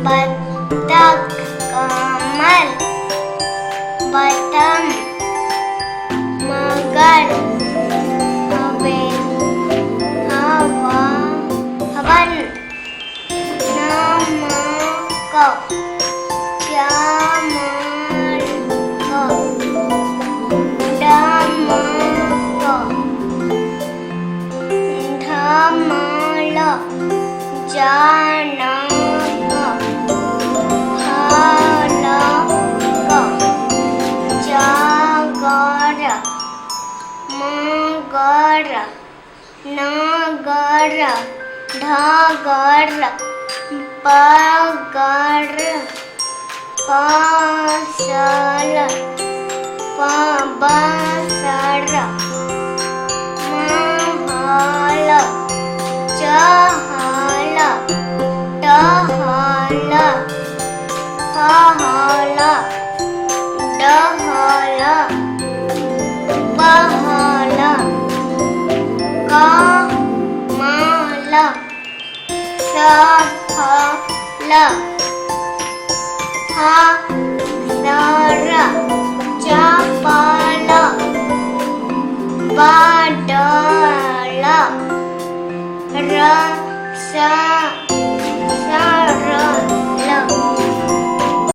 बत्तख कमल बटन मगर हवा हवन नमक चामल डमक धमल जानक फलक जागर मगर नगर ढगर बगर फसल बसर महल चहल टहल पहल डहल पहल कमल सफल